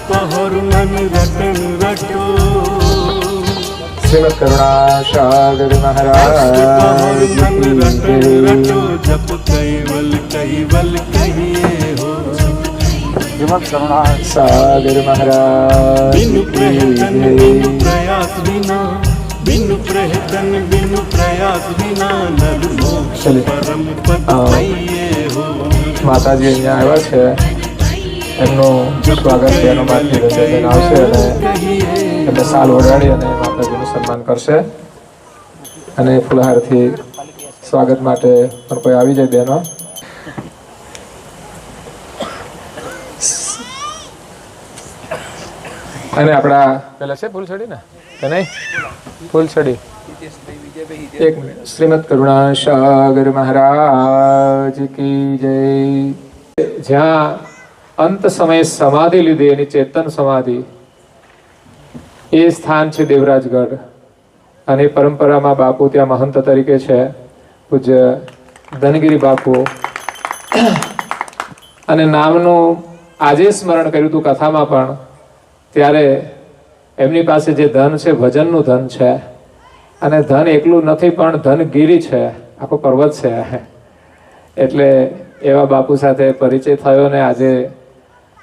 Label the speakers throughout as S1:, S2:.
S1: पहर मन रटन रटो
S2: श्रीमद करुणासागर महाराज
S1: रटो जप कैवल कैवल कहिए हो
S2: श्रीमद करुणासागर महाराज
S1: बिनु प्रयत्न बिनु प्रयास बिना बिनु प्रयत्न बिनु प्रयास बिना नर मोक्ष परम पद पाइए हो
S2: माताजी અહીંયા આવ્યા છે એમનું સ્વાગત તેનો માથી રજાબેન આવશે અને એમને સાલ ઓઢાડી અને માતાજીનું સન્માન કરશે અને ફુલહારથી સ્વાગત માટે પણ કોઈ આવી જાય બહેનો અને આપણા પેલા છે ફૂલછડી ને કે નહીં ફૂલછડી એક મિનિટ શ્રીમદ કરુણાસાગર મહારાજ કી જય જ્યાં અંત સમયે સમાધિ લીધી એની ચેતન સમાધિ એ સ્થાન છે દેવરાજગઢ અને પરંપરામાં બાપુ ત્યાં મહંત તરીકે છે પૂજ્ય ધનગીરી બાપુ અને નામનું આજે સ્મરણ કર્યું હતું કથામાં પણ ત્યારે એમની પાસે જે ધન છે ભજનનું ધન છે અને ધન એકલું નથી પણ ધનગીરી છે આખો પર્વત છે એટલે એવા બાપુ સાથે પરિચય થયો ને આજે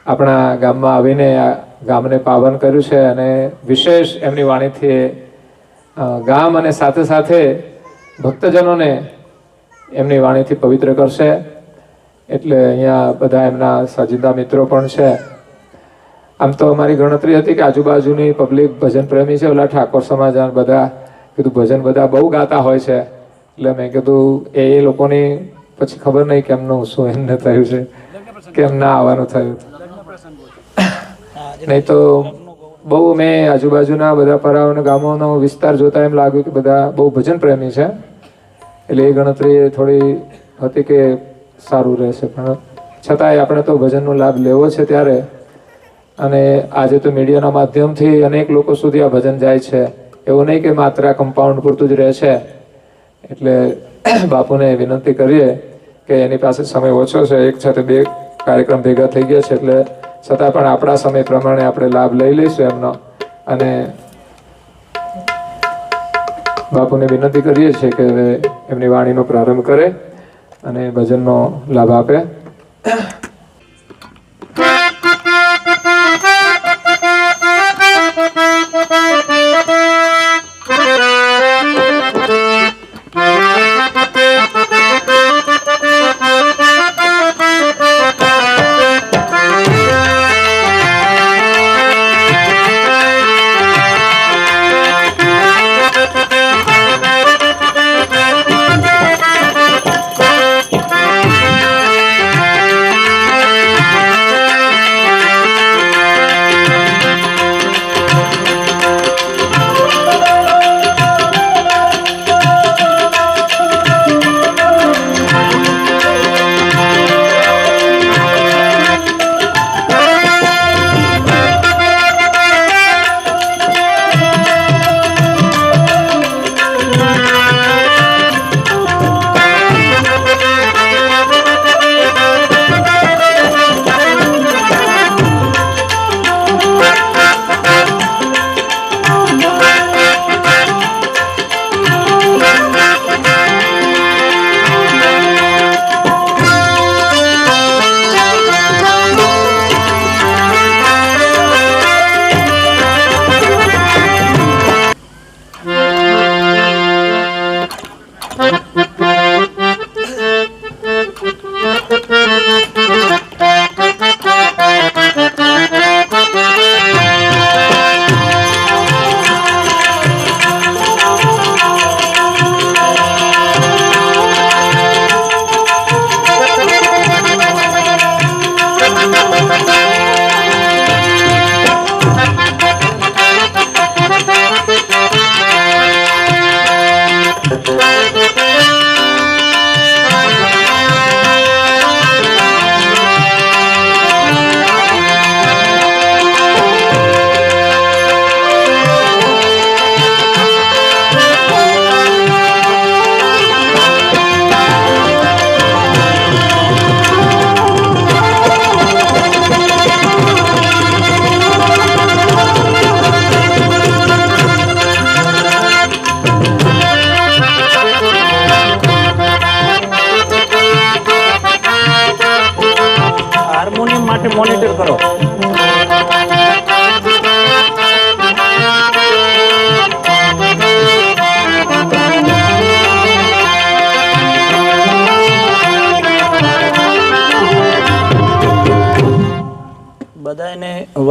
S2: આપણા ગામમાં આવીને આ ગામને પાવન કર્યું છે અને વિશેષ એમની વાણીથી ગામ અને સાથે સાથે ભક્તજનોને એમની વાણીથી પવિત્ર કરશે એટલે અહીંયા બધા એમના સાજિંદા મિત્રો પણ છે આમ તો અમારી ગણતરી હતી કે આજુબાજુની પબ્લિક ભજન પ્રેમી છે ઓલા ઠાકોર સમાજ બધા કીધું ભજન બધા બહુ ગાતા હોય છે એટલે મેં કીધું એ લોકોની પછી ખબર નહીં કેમનું શું એમને થયું છે કેમ ના આવવાનું થયું નહીં તો બહુ મેં આજુબાજુના બધા પરાઓને ગામોનો વિસ્તાર જોતા એમ લાગ્યું કે બધા બહુ ભજન પ્રેમી છે એટલે એ ગણતરી થોડી હતી કે સારું રહેશે પણ છતાંય આપણે તો ભજનનો લાભ લેવો છે ત્યારે અને આજે તો મીડિયાના માધ્યમથી અનેક લોકો સુધી આ ભજન જાય છે એવું નહીં કે માત્ર કમ્પાઉન્ડ પૂરતું જ રહે છે એટલે બાપુને વિનંતી કરીએ કે એની પાસે સમય ઓછો છે એક સાથે બે કાર્યક્રમ ભેગા થઈ ગયા છે એટલે છતાં પણ આપણા સમય પ્રમાણે આપણે લાભ લઈ લઈશું એમનો અને બાપુને વિનંતી કરીએ છીએ કે એમની વાણીનો પ્રારંભ કરે અને ભજનનો લાભ આપે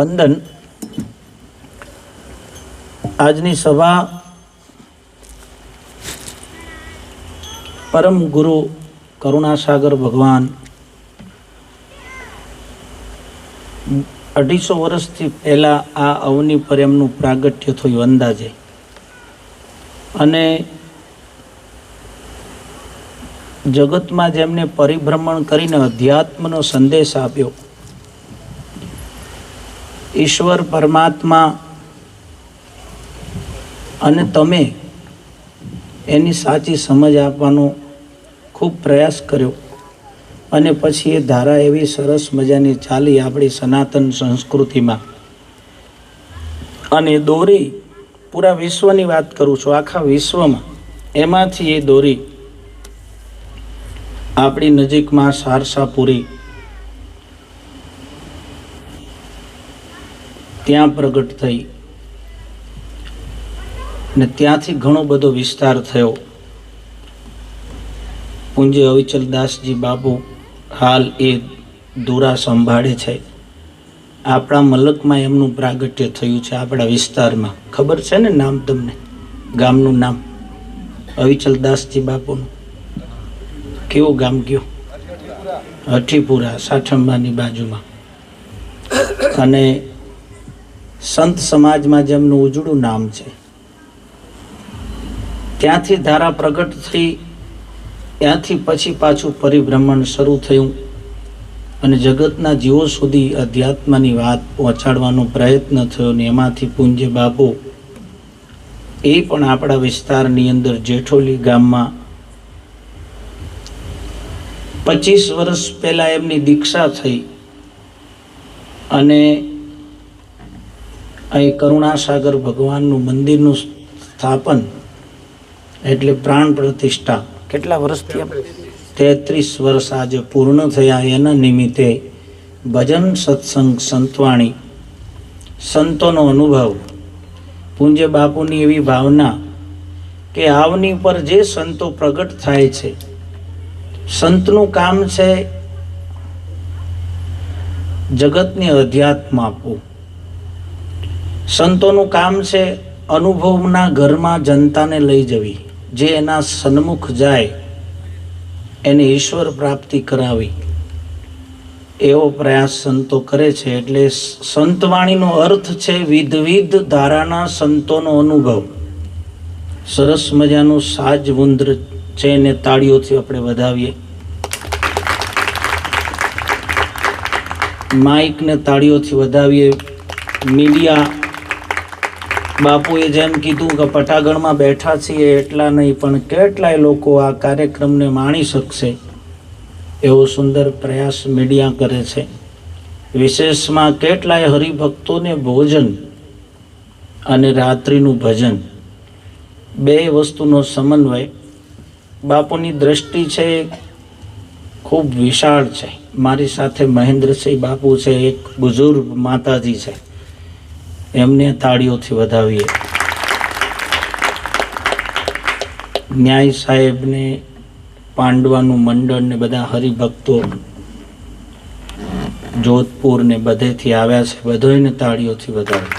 S3: વંદન. આજની સભા પરમ ગુરુ કરુણાસાગર ભગવાન 250 વર્ષથી પહેલા આ અવની પર એમનું પ્રાગટ્ય થયું અંદાજે, અને જગતમાં જેમને પરિભ્રમણ કરીને અધ્યાત્મનો સંદેશ આપ્યો. ઈશ્વર પરમાત્મા અને તમે એની સાચી સમજ આપવાનો ખૂબ પ્રયાસ કર્યો, અને પછી એ ધારા એવી સરસ મજાની ચાલી આપણી સનાતન સંસ્કૃતિમાં. અને દોરી પૂરા વિશ્વની વાત કરું છું, આખા વિશ્વમાં એમાંથી એ દોરી આપણી નજીકમાં સારસાપુરી ત્યાં પ્રગટ થઈ, ને ત્યાંથી ઘણો બધો વિસ્તાર થયો. પૂજ્ય અવિચલદાસજી બાપુ હાલ એ દોરા સંભાળે છે. આપણા મલકમાં એમનું પ્રાગટ્ય થયું છે, આપણા વિસ્તારમાં. ખબર છે ને નામ તમને? ગામનું નામ અવિચલદાસજી બાપુનું કેવું ગામ કયું? હઠીપુરા, સાઠંબાની બાજુમાં. અને સંત સમાજમાં જેમનું ઉજળું નામ છે, ત્યાંથી ધારા પ્રગટ થઈ. ત્યાંથી પછી પાછું પરિભ્રમણ શરૂ થયું, અને જગતના જીવો સુધી અધ્યાત્મની વાત પહોંચાડવાનો પ્રયત્ન થયો. ને એમાંથી પૂજ્ય બાપુ એ પણ આપણા વિસ્તારની અંદર જેઠોલી ગામમાં 25 વર્ષ પહેલા એમની દીક્ષા થઈ, અને અહીં કરુણાસાગર ભગવાનનું મંદિરનું સ્થાપન એટલે પ્રાણ પ્રતિષ્ઠા. કેટલા વર્ષથી? 33 વર્ષ આજે પૂર્ણ થયા. એના નિમિત્તે ભજન, સત્સંગ, સંતવાણી, સંતોનો અનુભવ. પૂજ્ય બાપુની એવી ભાવના કે આવની પર જે સંતો પ્રગટ થાય છે, સંતનું કામ છે જગતને અધ્યાત્મ આપવું. સંતોનું કામ છે અનુભવના ઘરમાં જનતાને લઈ જવી. જે એના સન્મુખ જાય એને ઈશ્વર પ્રાપ્તિ કરાવી, એવો પ્રયાસ સંતો કરે છે. એટલે સંતવાણીનો અર્થ છે વિધવિધ ધારાના સંતોનો અનુભવ. સરસ મજાનું સાજ વૃંદ છે, એને તાળીઓથી આપણે વધાવીએ. માઇકને તાળીઓથી વધાવીએ. મીડિયા બાપુએ જેમ કીધું કે પટાગણમાં બેઠા છીએ એટલા નહીં, પણ કેટલાય લોકો આ કાર્યક્રમને માણી શકશે એવો સુંદર પ્રયાસ મીડિયા કરે છે. વિશેષમાં કેટલાય હરિભક્તોને ભોજન અને રાત્રિનું ભજન, બે વસ્તુનો સમન્વય. બાપુની દ્રષ્ટિ છે ખૂબ વિશાળ છે. મારી સાથે મહેન્દ્રસિંહ બાપુ છે, એક બુઝુર્ગ માતાજી છે, એમને તાળીઓથી વધાવીએ. ન્યાય સાહેબને, પાંડવાનું મંડળ ને બધા હરિભક્તો જોધપુર ને બધેથી આવ્યા છે, બધાને તાળીઓથી વધાવીએ.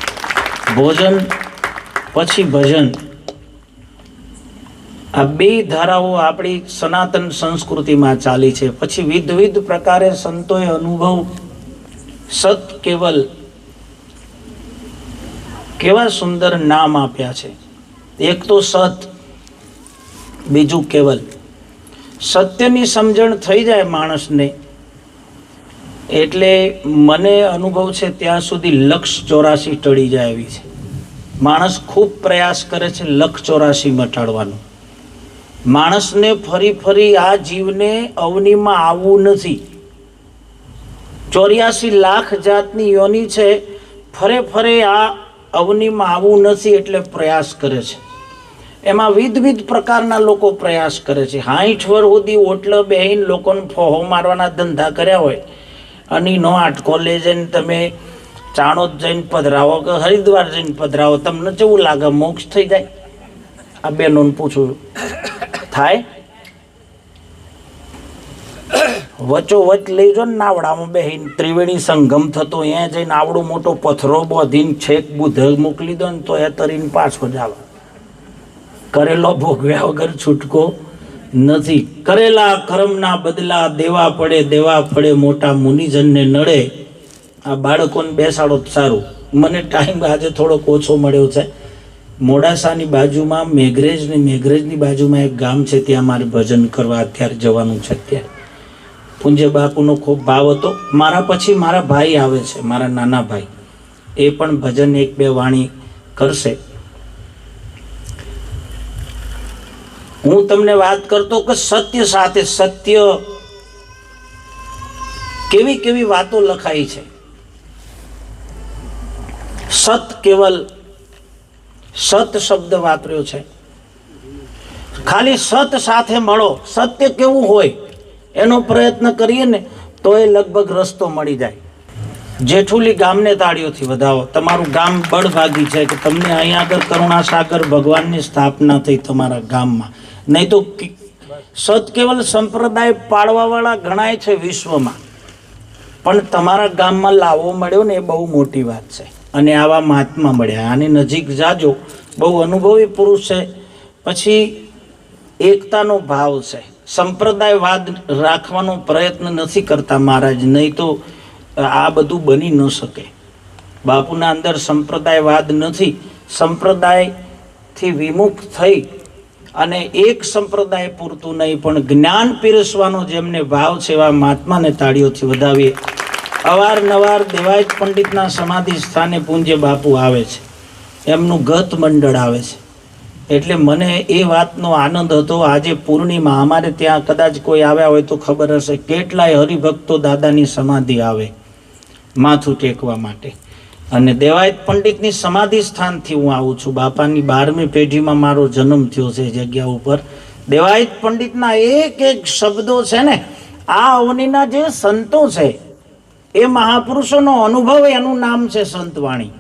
S3: ભોજન પછી ભજન, આ બે ધારાઓ આપણી સનાતન સંસ્કૃતિમાં ચાલી છે. પછી વિવિધ પ્રકારે સંતોએ અનુભવ. સત કેવલ, કેવા સુંદર નામ આપ્યા છે. એક તો સત, બીજું કેવલ. સત્યની સમજણ થઈ જાય માણસને એટલે મને અનુભવ છે ત્યાં સુધી 184 ટળી જાય એવી છે. માણસ ખૂબ પ્રયાસ કરે છે 184 મટાડવાનો. માણસને ફરી આ જીવને અવનીમાં આવવું નથી. 84 લાખ જાતની યોની છે, ફરે આ અવનીમાં આવવું નથી એટલે પ્રયાસ કરે છે. એમાં વિવિધ પ્રકારના લોકો પ્રયાસ કરે છે. 60 વર્ષ સુધી ઓટલો બેહીને લોકોને ફોહો મારવાના ધંધા કર્યા હોય, અને નો આટકો લઈ જઈને તમે ચાણોદ જઈને પધરાવો કે હરિદ્વાર જઈને પધરાવો, તમને કેવું લાગે? મોક્ષ થઈ જાય? આ બેનોને પૂછું, થાય? વચ્ચોવચ લઈ જો ને નાવડામાં બેહીને ત્રિવેણી સંગમ થતો અહીંયા જઈને આવડો મોટો પથરો બોધીને છેક બુધ મોકલી દો ને તો એ તરીને પાછો જ આવે. કરેલો ભોગવ્યા વગર છૂટકો નથી. કરેલા કર્મના બદલા દેવા પડે મોટા મુનિજનને નડે. આ બાળકોને બેસાડો સારું. મને ટાઈમ આજે થોડોક ઓછો મળ્યો છે. મોડાસાની બાજુમાં મેઘરેજની બાજુમાં એક ગામ છે, ત્યાં મારે ભજન કરવા અત્યારે જવાનું છે. અત્યારે પૂજ્ય બાપુનો ખૂબ ભાવ હતો. મારા પછી મારા ભાઈ આવે છે, મારા નાના ભાઈ, એ પણ ભજન 1-2 વાણી કરશે. હું તમને વાત કરતો કે સત્ય સાથે સત્ય કેવી વાતો લખાઈ છે. સત કેવલ સત શબ્દ વાપર્યો છે. ખાલી સત સાથે મળો, સત્ય કેવું હોય એનો પ્રયત્ન કરીએ ને તો એ લગભગ રસ્તો મળી જાય. જેઠુલી ગામને તાળીઓથી વધાવો. તમારું ગામ બળભાગી છે કે તમને અહીંયા આગળ કરુણાસાગર ભગવાનની સ્થાપના થઈ તમારા ગામમાં. નહીં તો સત કેવલ સંપ્રદાય પાળવાવાળા ગણાય છે વિશ્વમાં, પણ તમારા ગામમાં લાવો મળ્યો ને એ બહુ મોટી વાત છે. અને આવા મહાત્મા મળ્યા. આની નજીક જાજો, બહુ અનુભવી પુરુષ છે. પછી એકતાનો ભાવ છે. સંપ્રદાયવાદ રાખવાનો પ્રયત્ન નથી કરતા મહારાજ, નહીં તો આ બધું બની ન શકે. બાપુના અંદર સંપ્રદાયવાદ નથી. સંપ્રદાયથી વિમુખ થઈ અને એક સંપ્રદાય પૂરતું નહીં પણ જ્ઞાન પીરસવાનો જેમને ભાવ છે એવા મહાત્માને તાળીઓથી વધાવીએ. અવારનવાર દેવાયત પંડિતના સમાધિ સ્થાને પૂજ્ય બાપુ આવે છે, એમનું ગત મંડળ આવે છે. એટલે મને એ વાતનો આનંદ હતો. આજે પૂર્ણિમા, અમારે ત્યાં કદાચ કોઈ આવ્યા હોય તો ખબર હશે, કેટલાય હરિભક્તો દાદાની સમાધિ આવે માથું ટેકવા માટે. અને દેવાયત પંડિતની સમાધિ સ્થાનથી હું આવું છું. બાપાની 12મી પેઢીમાં મારો જન્મ થયો છે જગ્યા ઉપર. દેવાયત પંડિતના એક શબ્દો છે ને, આ અવનીના જે સંતો છે એ મહાપુરુષોનો અનુભવ, એનું નામ છે સંતવાણી.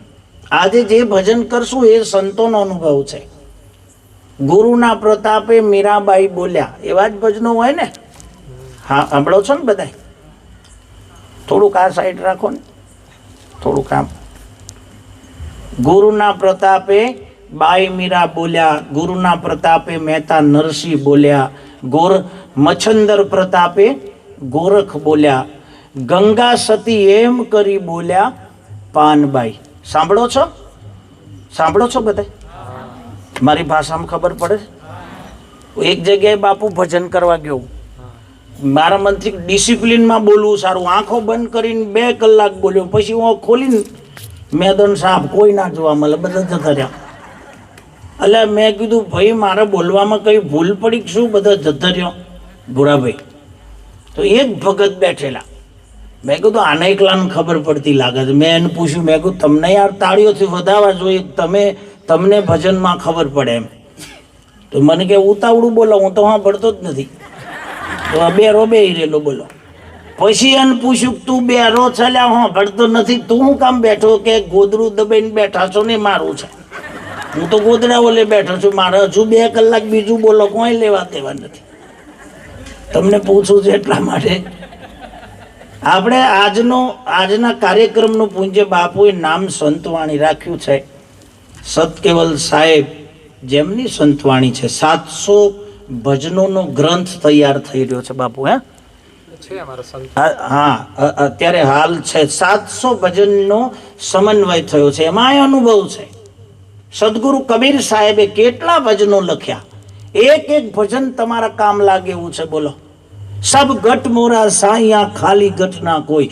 S3: આજે જે ભજન કરશું એ સંતોનો અનુભવ છે. ગુરુના પ્રતાપે મીરાબાઈ બોલ્યા, એવા જ ભજનો હોય ને. હા, સાંભળો છો ને બધા? થોડુંક આ સાઈડ રાખો ને, થોડુંક આમ. ગુરુના પ્રતાપે બાઈ મીરા બોલ્યા, ગુરુના પ્રતાપે મહેતા નરસિંહ બોલ્યા, મચ્છંદર પ્રતાપે ગોરખ બોલ્યા, ગંગા સતી એમ કરી બોલ્યા પાનબાઈ. સાંભળો છો બધા? મારી ભાષામાં ખબર પડે? એક જગ્યાએ બાપુ ભજન કરવા ગયો. મારા મનથી ડિસિપ્લિનમાં બોલવું સારું. આંખો બંધ કરીને 2 કલાક બોલ્યો. પછી હું ખોલીને મેદાન સાહેબ કોઈ ના જોવા મળે, બધા જતા રહ્યા. એટલે મેં કીધું ભાઈ મારે બોલવામાં કઈ ભૂલ પડી શું? બધા જતા રહ્યો ભૂરાભાઈ. તો એક ભગત બેઠેલા. મેં કીધું આને એકલાને ખબર પડતી લાગે છે. મેં એને પૂછ્યું, મેં કીધું તમને યાર તાળીઓથી વધારવા જોઈએ, તમને ભજનમાં ખબર પડે એમ. તો મને કે ઉતાવળું બોલો, હું તો સાંભળતો જ નથી. તો આ 2 રોબે રહેલો બોલો. પછી એને પૂછ્યું તું 2 રો ચાલ્યા સાંભળતો નથી, તું હું કામ બેઠો? કે ગોદડું દબાઈને બેઠા છો ને મારું છે. હું તો ગોદડા ઓલે બેઠો છું, મારે હજુ 2 કલાક બીજું બોલો, કોઈ લેવા દેવા નથી. તમને પૂછું છે એટલા માટે. આપણે આજના કાર્યક્રમનું પૂજ્ય બાપુએ નામ સંતવાણી રાખ્યું છે. સતકેવલ સાહેબ જેમની સંતવાણી છે. 700 ભજનોનો ગ્રંથ તૈયાર થઈ રહ્યો છે બાપુ. હા, અત્યારે હાલ છે 700 ભજનનો સમન્વય થયો છે. એમાં અનુભવ છે. સદગુરુ કબીર સાહેબે કેટલા ભજનો લખ્યા. એક ભજન તમારા કામ લાગે એવું છે. બોલો. સબ ગટ મોરા સાયા ખાલી ગટ ના કોઈ.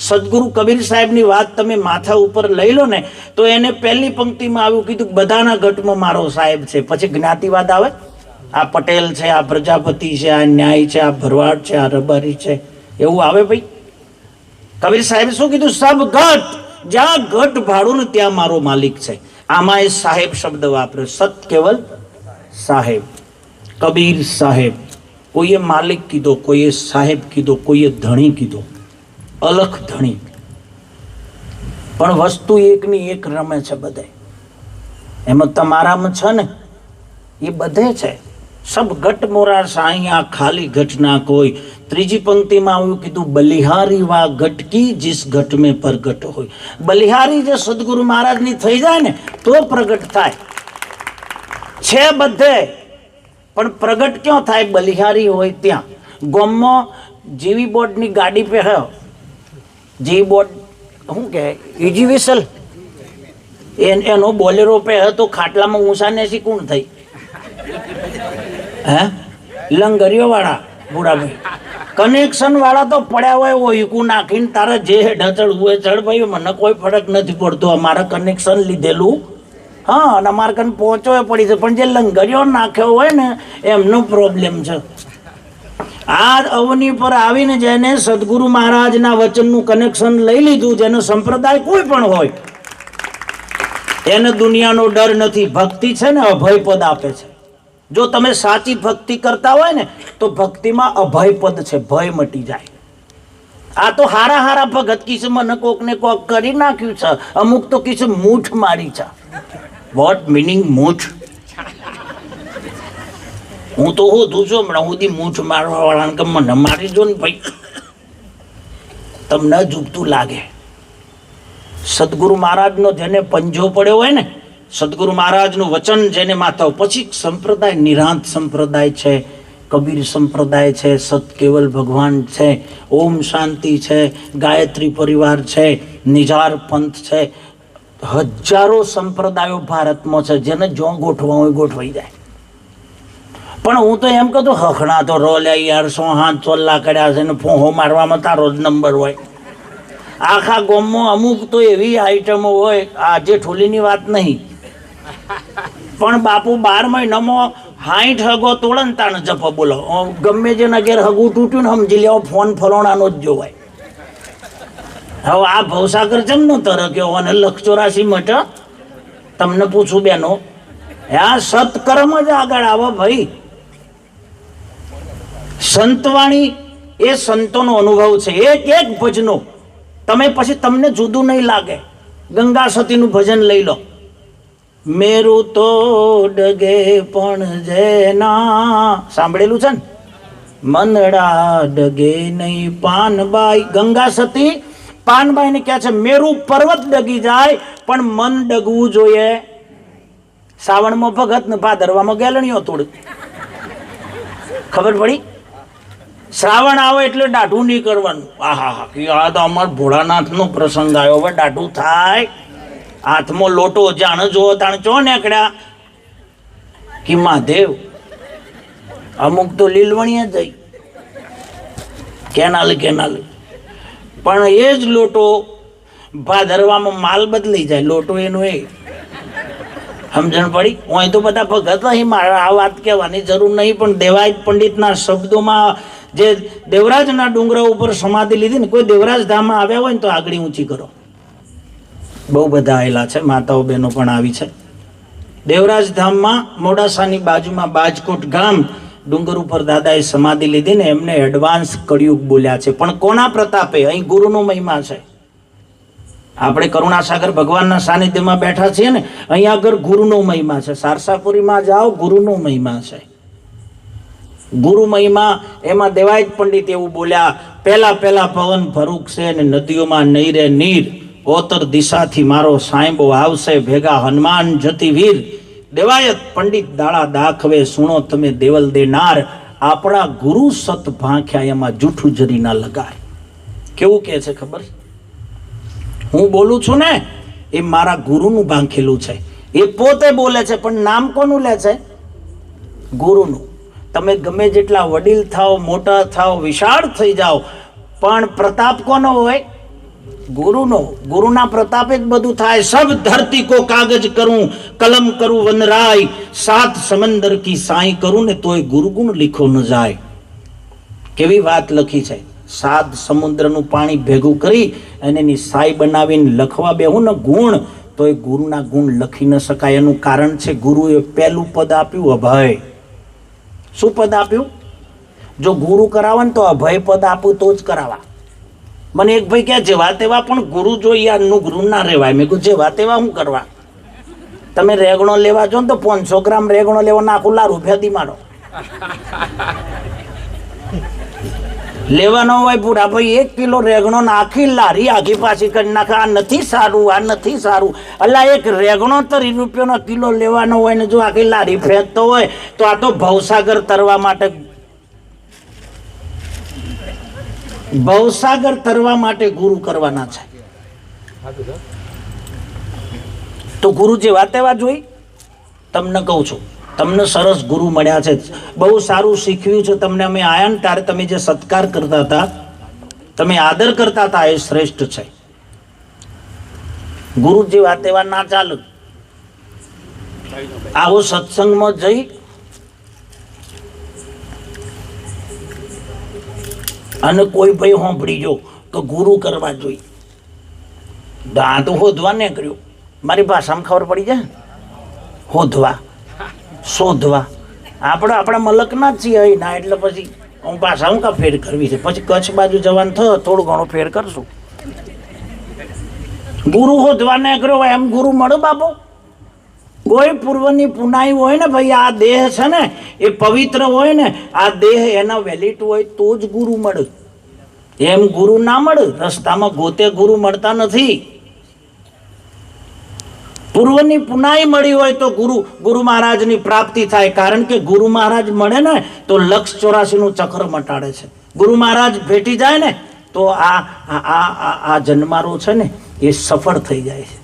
S3: સદગુરુ કબીર સાહેબની વાત તમે માથા ઉપર લઈ લો ને તો એને પહેલી પંક્તિમાં આવ્યું કીધું બધાના ગટમાં મારો સાહેબ છે. પછી જ્ઞાતિવાદ આવે, આ પટેલ છે, આ પ્રજાપતિ છે, આ ન્યાય છે, આ ભરવાડ છે, આ રબારી છે, એવું આવે ભાઈ? કબીર સાહેબ શું કીધું? સબ ગટ, જ્યાં ગટ ભાડું ને ત્યાં મારો માલિક છે. આમાં એ સાહેબ શબ્દ વાપર્યો. સત કેવલ સાહેબ, કબીર સાહેબ. કોઈએ માલિક કીધો, કોઈએ સાહેબ કીધો, કોઈએ ધણી કીધો, અલખ ધણી. પણ વસ્તુ એકની એક રમે છે બધે. એમાં તમારામાં છે ને એ બધે છે. સબ ઘટ મોરા સાઈયા ખાલી ઘટ ના કોઈ. ત્રીજી પંક્તિમાં આવ્યું કીધું બલિહારી વા ઘટકી જીસ ઘટ મેં પ્રગટ હોય. બલિહારી જે સદગુરુ મહારાજની થઈ જાય ને તો પ્રગટ થાય છે બધે, પણ પ્રગટ ક્યાં થાય? બલિહારી હોય ત્યાં. ગોમમાં જીવી બોર્ડની ગાડી પે હે, જીવી બોર્ડ શું કહે, ઇજી વિસલ, એનો બોલેરો પે હે તો ખાટલામાં ઊંસા નેસી કોણ થઈ? હે લંગરીઓ વાળા બુડાભાઈ, કનેક્શન વાળા તો પડ્યા હોય ઓઈકું નાખીને તારે જે હેઠા ચડવું એ ચડ ભાઈ, મને કોઈ ફરક નથી પડતો. અમારે કનેક્શન લીધેલું, હા, અને અમારે કને પહોંચો પડી છે, પણ જે લંગરીઓ નાખ્યો હોય ને એમનો પ્રોબ્લેમ છે. આ અવની પર આવીને જેને સદગુરુ મહારાજના વચનનું કનેક્શન લઈ લીધું, જેનો સંપ્રદાય કોઈ પણ હોય, એને દુનિયાનો ડર નથી. ભક્તિ છે ને અભય પદ આપે છે. જો તમે સાચી ભક્તિ કરતા હોય ને તો ભક્તિમાં અભય પદ છે, ભય મટી જાય. આ તો હારા હારા ભગત કીશે મને કોક ને કોક કરી નાખ્યું છે, અમુક તો કીશે મૂઠ મારી છે. વોટ મિનિંગ મૂઠ? હું તો હોતું છું હમણાં સુધી મૂઠ મારવા વાળાને કે મને મારી દો ને ભાઈ, તમને જુગતું લાગે. સદગુરુ મહારાજનો જેને પંજો પડ્યો હોય ને, સદગુરુ મહારાજનું વચન જેને માથા, પછી સંપ્રદાય નિરાંત સંપ્રદાય છે, કબીર સંપ્રદાય છે, સત કેવલ ભગવાન છે, ઓમ શાંતિ છે, ગાયત્રી પરિવાર છે, નિજાર પંથ છે. હજારો સંપ્રદાયો ભારતમાં છે, જેને જો ગોઠવા હોય ગોઠવાઈ જાય. પણ હું તો એમ કહું, હખણા તો રોલ્યા યાર, 100 હાથ ચોલ્લા કર્યા છે ને ફોહો મારવામાં તારો જ નંબર હોય. આખા ગામમાં અમુક તો એવી આઈટમો હોય, આજે ઠોલીની વાત નહીં, પણ બાપુ 12 મહિનામાં 60 હગો તોડન તાણ જપ બોલો. ગમે જેના ઘેર હગું તૂટ્યું ને સમજી લેવો ફોન ફલોણાનો જ જોવાય. હવે આ ભવસાગર જમનો તરક્યો અને 184 મટ તમને પૂછું બેનો, આ સત્કર્મ જ આગળ આવો ભાઈ. સંતવાણી એ સંતોનો અનુભવ છે, એક એક ભજનો તમે પછી તમને જુદું નહીં લાગે. ગંગા સતીનું ભજન લઈ લો, મેરું તો ડગે પણ જેના, સાંભળેલું છે ને? મનડા ડગે નહીં પાનબાઈ. ગંગા સતી પાનબાઈ ને કહે છે મેરું પર્વત ડગી જાય પણ મન ડગવું જોઈએ. શ્રાવણમાં ભગત ને ભાદરવામાં ગેલણીઓ તોડ. ખબર પડી? શ્રાવણ આવે એટલે દાઢું નહીં કરવાનું. આહા, આ તો અમાર ભોળાનાથનો પ્રસંગ આવ્યો, હવે દાઢું થાય. હાથમાં લોટો જાણ જો તાણ ચો નીકળ્યા કે મહાદેવ. અમુક તો લીલવણીએ જઈ કેનાલ કેનાલ, પણ એ જ લોટો ભાદરવામાં માલ બદલી જાય. લોટો એનો એ સમજણ પડી? હું તો બધા ભગત અહીં મારા આ વાત કહેવાની જરૂર નહીં, પણ દેવાયત પંડિતના શબ્દોમાં જે દેવરાજના ડુંગરા ઉપર સમાધિ લીધી ને, કોઈ દેવરાજ ધામમાં આવ્યા હોય ને તો આગળ ઊંચી કરો. બહુ બધા આવેલા છે, માતાઓ બહેનો પણ આવી છે. દેવરાજ ધામમાં મોડાસાની બાજુમાં બાજકોટ ગામ ડુંગર ઉપર દાદાએ સમાધિ લીધી ને એમને એડવાન્સ કળિયુગ બોલ્યા છે. પણ કોના પ્રતાપે? અહીં ગુરુનો મહિમા છે. આપણે કરુણાસાગર ભગવાનના સાનિધ્યમાં બેઠા છીએ ને, અહીંયા આગળ ગુરુનો મહિમા છે. સારસાપુરીમાં જાઓ, ગુરુનો મહિમા છે. ગુરુ મહિમા એમાં દેવાયત પંડિત એવું બોલ્યા, પહેલા પહેલા પવન ભરૂક છે ને નદીઓમાં નહીં રે નીર, ઓતર દિશાથી મારો સાંયબો આવશે, ભેગા હનુમાન જતી વીર. દેવાયત પંડિત દાળા દાખવે, સુણો તમે દેવલ દેનાર, આપણા ગુરુ સત ભાંખ્યા એમાં જૂઠું જરી ના લગાય. કેવું કે છે ખબર? હું બોલું છું ને એ મારા ગુરુનું ભાંખેલું છે. એ પોતે બોલે છે, પણ નામ કોનું લે છે? ગુરુનું. તમે ગમે જેટલા વડીલ થાઓ, મોટા થાઓ, વિશાળ થઈ જાઓ, પણ પ્રતાપ કોનો હોય? ગુરુનો. ગુરુના પ્રતાપે જ બધું થાય. સબ ધરતી કો કાગજ કરું, કલમ કરું વનરાય, 7 સમંદર કી સાઈ કરું ને તોય ગુરુગુણ લીખો ન જાય. કેવી વાત લખી છે! 7 સમુદ્રનું પાણી ભેગું કરી અને એની સાઈ બનાવીને લખવા બેહું ને ગુણ, તો એ ગુરુના ગુણ લખી ન શકાય. એનું કારણ છે ગુરુએ પહેલું પદ આપ્યું અભય. શું પદ આપ્યું? જો ગુરુ કરાવે ને તો અભય પદ આપું તો જ કરાવા. મને એક ભાઈ કહે જેવા તેવા, પણ ગુરુ જો યારનું ગુરુ ના રહેવાય. મેં કહ્યું જેવા તેવા શું કરવા? તમે રેગણો લેવા જો ને તો 500 ગ્રામ રેગણો લેવો, નાખું લારું ફેદી મારો. લેવાનો હોય પૂરા ભાઈ 1 કિલો રેગણો નાખી લારી આખી પાછી કરી નાખે. આ નથી સારું, આ નથી સારું. અલા એક રેગણો 30 રૂપિયાનો કિલો લેવાનો હોય ને જો આખી લારી ફેંકતો હોય તો આ તો ભવસાગર તરવા માટે ગુરુ કરવાના છે. તો ગુરુ જેવા તેવા જોઈ. તમને કહું છું, તમને સરસ ગુરુ મળ્યા છે, બહુ સારું શીખવ્યું છે તમને. અમે આયા ને ત્યારે તમે જે સત્કાર કરતા હતા, તમે આદર કરતા હતા, એ શ્રેષ્ઠ છે. ગુરુ જેવા તેવા ના ચાલે. આવો સત્સંગમાં જઈ અને કોઈ ભાઈ હોંભળી જો તો ગુરુ કરવા જોઈએ. દાંત હોધવા ને કર્યો, મારી ભાષામાં ખબર પડી જાય. હોધવા, શોધવા, આપણે આપણા મલકના જ છીએ ના, એટલે પછી હું ભાષામાં કા ફેર કરવી છે. પછી કચ્છ બાજુ જવાનું થયો થોડું ઘણું ફેર કરશું. ગુરુ હોધવા ને કર્યો એમ ગુરુ મળે બાપુ? કોઈ પૂર્વની પુનાઈ હોય ને ભાઈ, આ દેહ છે ને એ પવિત્ર હોય ને, આ દેહ એના વેલિટ હોય તો જ ગુરુ મળે. એમ ગુરુ ના મળે. રસ્તામાં ગોતે ગુરુ મળતા નથી. પૂર્વની પુનાઈ મળી હોય તો ગુરુ મહારાજની પ્રાપ્તિ થાય. કારણ કે ગુરુ મહારાજ મળે ને તો લક્ષ 84 નું ચક્ર મટાડે છે. ગુરુ મહારાજ ભેટી જાય ને તો આ જન્મારો છે ને એ સફળ થઈ જાય છે.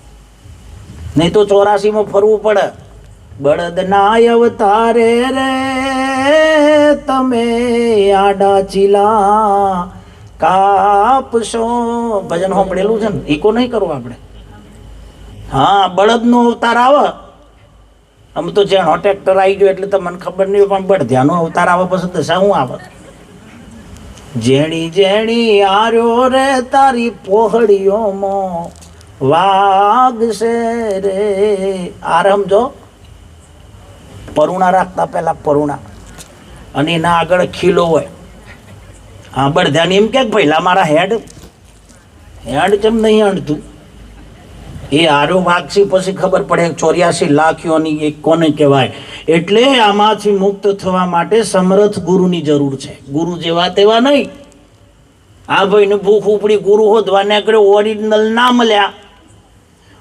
S3: નહીં તો 84 માં ફરવું પડે. બળદના અવતારે રે તમે આડા ચીલા કાપશો. ભજન સાંભળેલું છે ને, ઈકો નહીં કરવું આપણે. હા, બળદનો અવતાર આવે. આમ તો જેનો ટ્રેક્ટર આવી ગયો એટલે તમને ખબર નહીં, પણ બળદિયાનો અવતાર આવે પછી દશા શું આવે. જેણી જેણી આર્યો રે તારી પોહળીઓમાં વાગશે રે. આરંભ જો પરુણા રાખતા પહેલા પરુણા, અને એના આગળ ખીલો હોય. હા, બળદિયાને એમ કે પહેલા મારા હેડ કેમ નહીં હણતું. એ આર્યો વાગશી પછી ખબર પડે 84 લાખીઓની એક કોને કહેવાય. એટલે આમાંથી મુક્ત થવા માટે સમર્થ ગુરુની જરૂર છે. ગુરુ જેવા તેવા નહીં. આ ભાઈને ભૂખ ઉપડી, ગુરુ હોધવા નીકળ્યો, ઓરિજિનલ ના મળ્યા,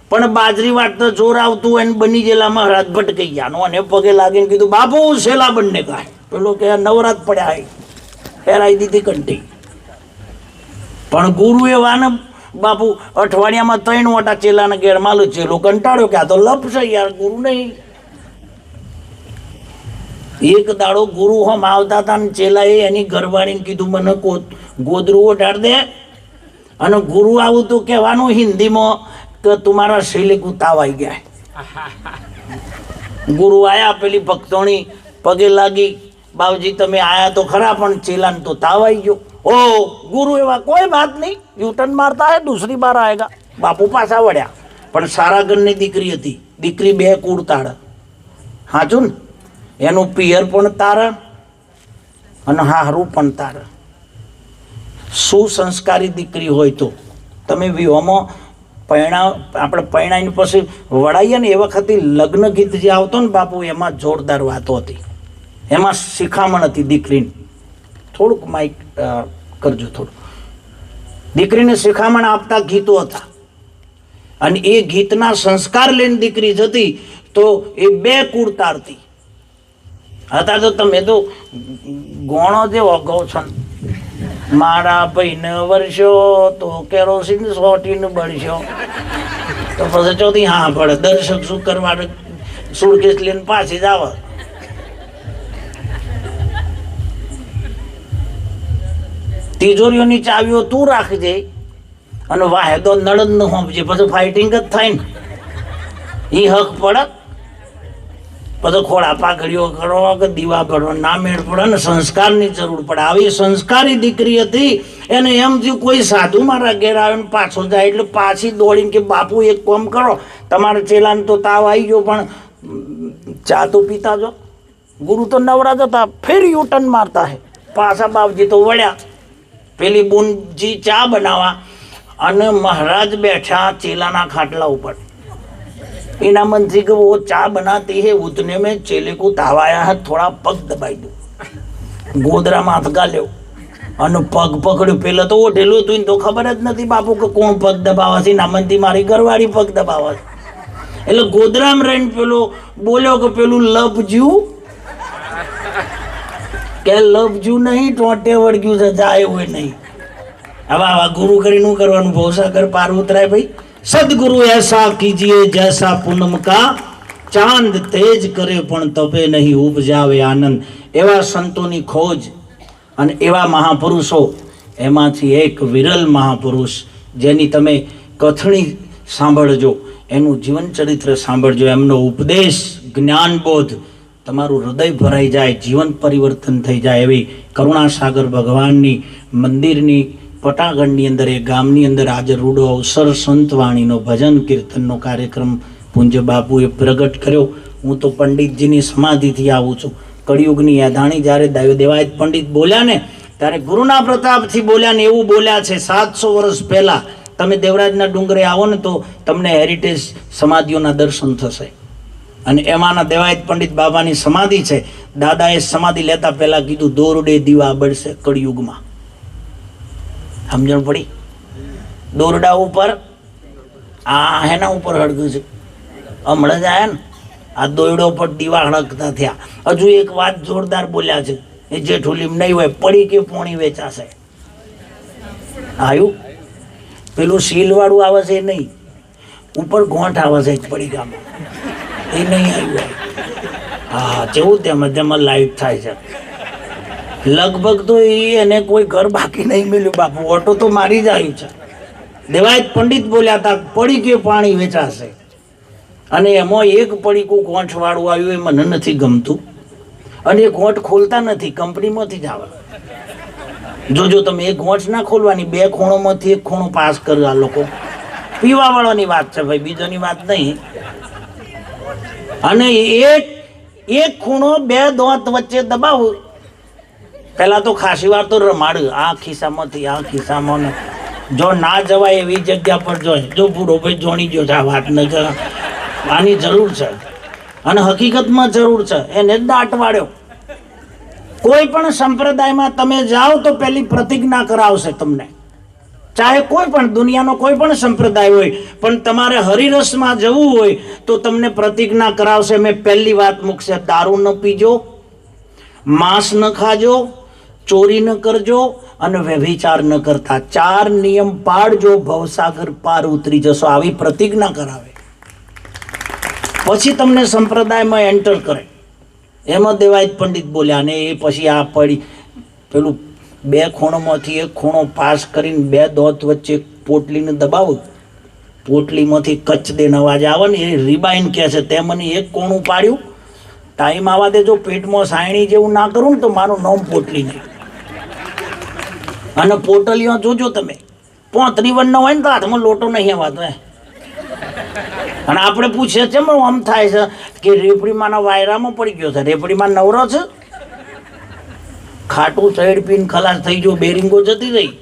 S3: પણ બાજરી વાટતો જોર આવતું હોય ને બની ગયેલા મહારાજ ભટકાઈ ગયા. અને પગે લાગીને કીધું બાપુ શેલા બંને કાય. પેલો કે નવરાત પડ્યા, ફેરાઈ દીધી કંટી. પણ ગુરુ એવા ને બાપુ અઠવાડિયામાં 3 મોટા ચેલાને ઘેર માલું. ચેલો કંટાળ્યો કે આ તો લપ છે યાર, ગુરુ નહીં. એક દાડો ગુરુ હોમ આવતા હતા ને ચેલાએ એની ઘરવાળીને કીધું મને ગોદરું ઓઢાડ દે. અને ગુરુ આવું તો કહેવાનું હિન્દીમાં કે તુમારા શૈલિક તાવ આવી ગયા. ગુરુ આયા, પેલી ભક્તોની પગે લાગી, બાબુજી તમે આયા તો ખરા પણ ચેલાને તો તાવ આવી ગયો. ओ गुरु एवा कोई बात नहीं, यूटर्न मारता है दूसरी बार आएगा. बापू पासा वड़्या. પણ સારા ઘરની દીકરી હતી. દીકરી 2 કુળ તારે. હાચું ને? એનું પિયર પણ તારે અને હારું પણ તારે. સુસંસ્કારી દીકરી હોય તો તમે વિવાહમાં આપણે પરણાઈને પછી વળાઈએ ને એ વખતે લગ્ન ગીત જે આવતો ને બાપુ, એમાં જોરદાર વાતો હતી. એમાં શિખામણ હતી દીકરીની. થોડુંક માઇક કરજો થોડું. દીકરીને શિખામણ આપતા ગીતો હતા. અને એ ગીતના સંસ્કાર લઈને દીકરી જતી તો એ 2 કુળ તારતી. અત્યારે તો તમે તો ગોણો જેવો ગો છો. મારા ભાઈને વર્ષો તો કેરોસીન સોટીને બળશો તો પછી ચોથી હા પડે. દર્શક શું કરવા સુડકેસ લઈને પાછી જ આવે. તિજોરીઓની ચાવીઓ તું રાખજે અને વાહેદો નળદ ન હોંપજે. પછી ફાઇટિંગ જ થાય ને. એ હક પડે. પછી ખોળા પાઘડીઓ કરો કે દીવા કરો ના મેળ પડે ને. સંસ્કારની જરૂર પડે. આવી સંસ્કારી દીકરી હતી. એને એમ થયું કોઈ સાધુ મારા ઘેર આવે ને પાછો જાય એટલે પાછી દોડીને કે બાપુ એક કામ કરો, તમારા ચેલાને તો તાવ આવી ગયો પણ ચા તો પીતા જો. ગુરુ તો નવરા જતા ફેર યુટર્ન મારતા હે. પાછા બાપજી તો વળ્યા. પેલી બુનજી ચા બનાવવા અને મહારાજ બેઠા ચેલાના ખાટલા ઉપર. इना मन थी कि वो चाय बनाती है उतने में चेले को तावाया है थोड़ा पग दबाई दो गोदरा में हाथ गाल्यो અને પગ પકડ્યો પેલા તો ઓઢેલું હતું ને તો ખબર જ નથી બાપુ કે કોણ પગ દબાવે છે નામનથી મારી ઘરવાળી પગ દબાવે છે એટલે ગોદરામાં રહીને પેલો બોલ્યો કે પેલું લપજ્યું કે લપજ્યું નહીં ટોટે વળગ્યું છે જાય એવું નહીં હવે આવા ગુરુ કરીને શું કરવાનું ભવસાગર પાર ઉતરાય ભાઈ સદગુરુ એસા કીજીએ જૈસા પૂનમ કા ચાંદ તેજ કરે પણ તપે નહીં ઉપજાવે આનંદ એવા સંતોની ખોજ અને એવા મહાપુરુષો એમાંથી એક વિરલ મહાપુરુષ જેની તમે કથણી સાંભળજો એનું જીવન ચરિત્ર સાંભળજો એમનો ઉપદેશ જ્ઞાનબોધ તમારું હૃદય ભરાઈ જાય જીવન પરિવર્તન થઈ જાય એવી કરુણાસાગર ભગવાનની મંદિરની પટાગઢની અંદર એ ગામની અંદર આજે રૂડો અવસર સંતવાણીનો ભજન કીર્તનનો કાર્યક્રમ પૂજ્ય બાપુએ પ્રગટ કર્યો હું તો પંડિતજીની સમાધિથી આવું છું કળિયુગની યાદાણી જ્યારે દેવાયત પંડિત બોલ્યા ને ત્યારે ગુરુના પ્રતાપથી બોલ્યા ને એવું બોલ્યા છે 700 વર્ષ પહેલા તમે દેવરાજના ડુંગરે આવો ને તો તમને હેરિટેજ સમાધિઓના દર્શન થશે અને એમાંના દેવાયત પંડિત બાબાની સમાધિ છે દાદાએ સમાધિ લેતા પહેલા કીધું દોરડે દીવા બળશે કળિયુગમાં સમજણ પડી દોરડા ઉપર આ હેના ઉપર હળગ્યું છે હમણાં જ આયા ને આ દોરડો પર દીવા હળગતા થયા હજુ એક વાત જોરદાર બોલ્યા છે એ જેઠુલીમ નહીં હોય પડી કે પોણી વેચાશે આવ્યું પેલું સીલવાળું આવે છે નહીં ઉપર ગોંઠ આવે છે પડીકામાં એ નહીં આવ્યું હા જેવું તેમાં લાઈટ થાય છે લગભગ તો એને કોઈ ઘર બાકી નહીં મળ્યું બાપુ ઓટો તો મારી જ આવ્યું છે દેવાયત પંડિત બોલ્યા હતા પડી કે પાણી વેચાશે અને એમાં એક પડીકું ગોંઠવાળું આવ્યું એ મને નથી ગમતું અને એ ગોંઠ ખોલતા નથી કંપનીમાંથી જ આવે જોજો તમે એક ગોંઠ ના ખોલવાની બે ખૂણોમાંથી એક ખૂણો પાસ કર્યો આ લોકો પીવાવાળાની વાત છે ભાઈ બીજોની વાત નહીં અને એક ખૂણો બે દોત વચ્ચે દબાવું પહેલા તો ખાસી વાર તો રમાડ આ ખિસ્સામાંથી આ ખિસ્સામાં જો ના જવાય એવી જગ્યા પર જોઈએ જો બુઢો ભાઈ જોણી ગયો છે આ વાત ન આની જરૂર છે અને હકીકતમાં જરૂર છે એને દાટ વાળ્યો કોઈ પણ સંપ્રદાયમાં તમે જાઓ તો પહેલી પ્રતિજ્ઞા કરાવશે તમને ચાહે કોઈ પણ દુનિયાનો કોઈ પણ સંપ્રદાય હોય પણ તમારે હરિરસમાં જવું હોય તો તમને પ્રતિજ્ઞા કરાવશે મેં પહેલી વાત મૂકશે દારૂ ન પીજો માંસ ન ખાજો ચોરી ન કરજો અને વ્યભિચાર ન કરતા 4 નિયમ પાળજો ભવસાગર પાર ઉતરી જશો આવી પ્રતિજ્ઞા કરાવે પછી તમને સંપ્રદાયમાં એન્ટર કરે એમાં દેવાયત પંડિત બોલ્યા ને એ પછી આ પડી પેલું બે ખૂણોમાંથી એક ખૂણો પાસ કરીને બે દોત વચ્ચે પોટલીને દબાવો પોટલીમાંથી કચ્છ દેન અવાજ આવે ને એ રિબાઇન કહે છે તે મને એક કોણું પાડ્યું ટાઈમ આવવા દે જો પેટમાં સાયણી જેવું ના કરું ને તો મારું નામ પોટલી નહીં અને પોટલીઓ જોજો તમે 35 હોય ને તો હાથમાં લોટો નહીં આવતો અને આપણે પૂછીએ છે આમ થાય છે કે રેપડીમાંના વાયરામાં પડી ગયો છે રેપડીમાં નવરો છે ખાટું સાઈડ પીને ખલાસ થઈ ગયો બેરિંગો જતી રહી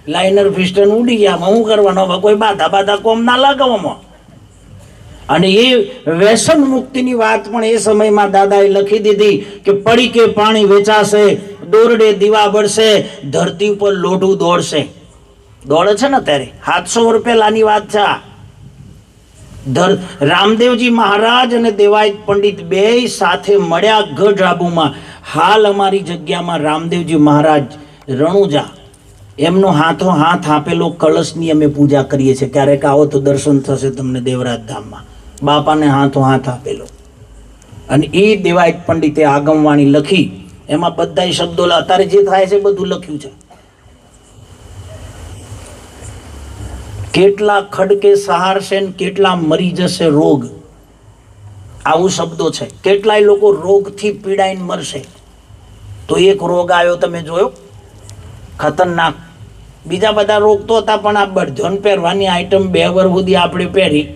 S3: લાઇનર પિસ્ટન ઉડી ગયા હું કરવાનો હવે કોઈ બાધા કોમ ના લગાવવામાં અને એ વ્યસન મુક્તિની વાત પણ એ સમયમાં દાદાએ લખી દીધી કે પડી કે પાણી વેચાશે દોરડે દીવા બળશે ધરતી ઉપર લોઢું દોડશે દોડે છે ને ત્યારે 700 વર્ષ પહેલાની વાત છે રામદેવજી મહારાજ અને દેવાયત પંડિત બે સાથે મળ્યા ગઢ આબુમાં હાલ અમારી જગ્યામાં રામદેવજી મહારાજ રણુજા એમનો હાથો હાથ આપેલો કળશની અમે પૂજા કરીએ છીએ ક્યારેક આવો તો દર્શન થશે તમને દેવરાજ ધામમાં બાપાને હાથો હાથ આપેલો અને એ દેવાયત પંડિતે આગમવાણી લખી એમાં બધા શબ્દો અત્યારે જે થાય છે બધું લખ્યું છે કેટલા ખડકે સહારશે ને કેટલા મરી જશે રોગ આવું શબ્દો છે કેટલાય લોકો રોગથી પીડાઈને મરશે તો એક રોગ આવ્યો તમે જોયો ખતરનાક બીજા બધા રોગ તો હતા પણ આ બળધન પહેરવાની આઈટમ 2 વર્ષ સુધી આપણે પહેરી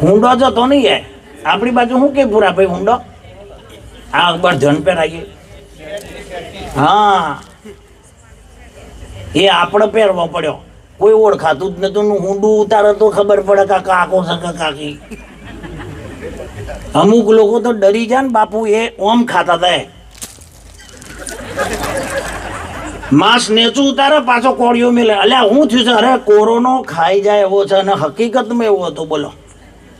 S3: હુંડો જતો નહીં હે આપણી બાજુ શું કે પૂરા ભાઈ હુંડો આ બળધન પહેરાઈએ હા એ આપણે પહેરવો પડ્યો કોઈ ઓળખાતું જ નતું. ઊંડું ઉતારે તો ખબર પડે કે કાકો છે કે કાકી. અમુક લોકો તો ડરી જાય ને બાપુ, એ ઓમ ખાતા હતા. માંસ નેચું ઉતારે પાછો કોળિયો મેલે. અલ્યા હું થયું છે? અરે કોરોનો ખાઈ જાય એવો છે, અને હકીકતમાં એવો હતો. બોલો,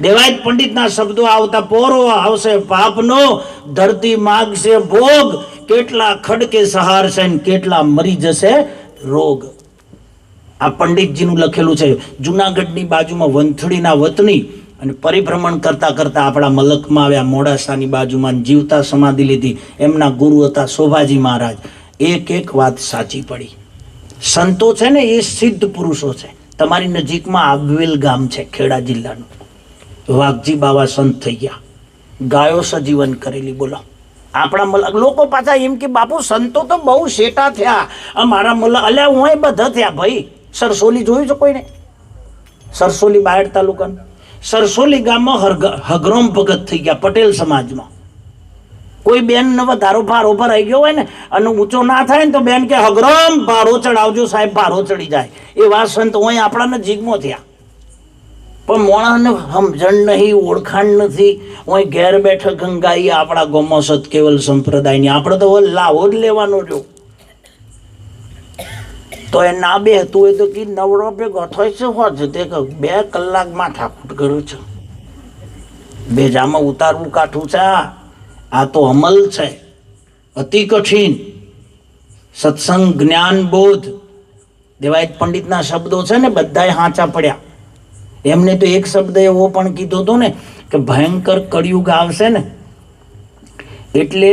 S3: દેવાયત પંડિતના શબ્દો આવતા, પોરો આવશે પાપનો, ધરતી માગશે ભોગ, કેટલા ખડકે સહાર છે ને કેટલા મરી જશે રોગ. આ પંડિતજીનું લખેલું છે. જુનાગઢની બાજુમાં વંથળીના વતની અને પરિભ્રમણ કરતા કરતા આપણા મલકમાં આવ્યા, મોડાસાની બાજુમાં જીવતા સમાધિ લીધી. એમના ગુરુ હતા શોભાજી મહારાજ. એક એક વાત સાચી પડી. સંતો છે ને એ સિદ્ધ પુરુષો છે. તમારી નજીકમાં આબવેલ ગામ છે ખેડા જિલ્લાનું. વાઘજી બાવા સંત થઈ ગયા, ગાયો સજીવન કરેલી. બોલો, આપણા મલક લોકો પાછા એમ કે બાપુ સંતો તો બહુ શેટા થયા, અમારા મલક અલ્યા હું બધા થયા ભાઈ. સરસોલી જોયું છે કોઈને? સરસોલી બાયડ તાલુકાનું સરસોલી ગામમાં હગરોમ ભગત થઈ ગયા પટેલ સમાજમાં. કોઈ બેન ને વધારો ભારો ભરાઈ ગયો હોય ને અને ઊંચો ના થાય ને તો બેન કે હગરોમ ભારો ચડાવજો સાહેબ, ભારો ચડી જાય. એવા સંત હોય આપણા નજીકમાં થયા. પણ મોણાને સમજણ નહીં, ઓળખાણ નથી. હું ઘેર બેઠક ગંગાઈ આપણા ગોમો સતકેવલ સંપ્રદાયની. આપણે તો લાવો જ લેવાનો જો. તો એ ના બે હતું એ તો કે નવરો ભેગો થાય છે હોત તે 2 કલાકમાં ઠાકુટ કર્યું છે. બેજામાં ઉતારવું કાઠું છે. આ તો અમલ છે, અતિ કઠિન. સત્સંગ, જ્ઞાન, બોધ. દેવાયત પંડિતના શબ્દો છે ને બધાય હાચા પડ્યા. એમને તો એક શબ્દ એવો પણ કીધો હતો ને કે ભયંકર કળિયુગ આવશે ને એટલે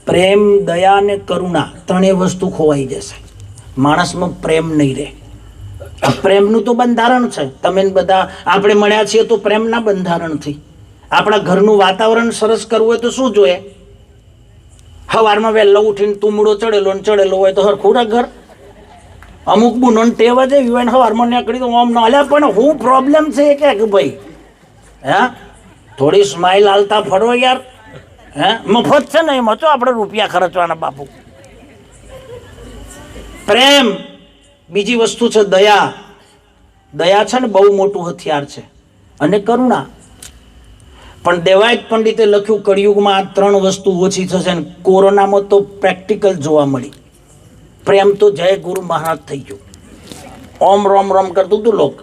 S3: પ્રેમ, દયા અને કરુણા ત્રણેય વસ્તુ ખોવાઈ જશે. માણસમાં પ્રેમ નહીં રહે. આ પ્રેમનું તો બંધારણ છે. તમે બધા આપણે મળ્યા છીએ તો પ્રેમના બંધારણથી. આપણા ઘરનું વાતાવરણ સરસ કરવું હોય તો શું જોઈએ? સવારમાં વહેલા ઉઠીને તુમડો ચડેલો ને ચડેલો હોય તો હરખું ઘર. અમુક બુનો ટેવ જ એવી હોય ને સવારમાં નીકળી તો આમ ના હાલ્યા. પણ હું પ્રોબ્લેમ છે કે ભાઈ થોડી સ્માઇલ હાલતા ફરો યાર. મફત છે ને એમાં તો આપણે રૂપિયા ખર્ચવાના બાપુ. પ્રેમ. બીજી વસ્તુ છે દયા. દયા છે ને બહુ મોટું હથિયાર છે. અને કરુણા. પણ દેવાયત પંડિતે લખ્યું કળિયુગમાં આ 3 વસ્તુ ઓછી થશે. ને કોરોનામાં તો પ્રેક્ટિકલ જોવા મળી. પ્રેમ તો જય ગુરુ મહારાજ થઈ ગયું. ઓમ રોમ રોમ કરતું તું લોક.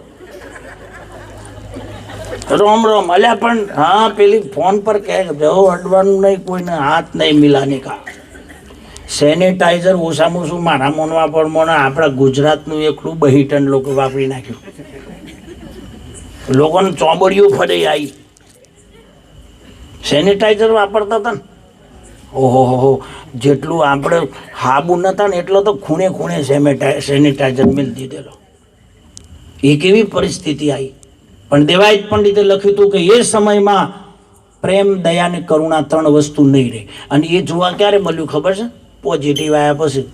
S3: રોમ રોમ અલ્યા પણ હા પેલી ફોન પર કહે જવો અડવાનું નહીં, કોઈને હાથ નહીં મિલાને કા. સેનિટાઈઝર ઓછામાં ઓછું મારા મોનવા પર મોને આપણા ગુજરાતનું એકલું 2 ટન લોકો વાપરી નાખ્યું. લોકોને ચોબડીઓ ફરી આવી. સેનિટાઈઝર વાપરતા હતા ને. ઓહો, જેટલું આપણે હાબુ નતા ને એટલો તો ખૂણે ખૂણે સેનિટાઈઝર મિલ દીધેલો. એ કેવી પરિસ્થિતિ આવી. પણ દેવાયત પંડિતે લખ્યું હતું કે એ સમયમાં પ્રેમ, દયા ને કરુણા 3 વસ્તુ નહીં રહે. અને એ જોવા ક્યારે મળ્યું ખબર છે? પોઝિટિવ આવ્યા પછી.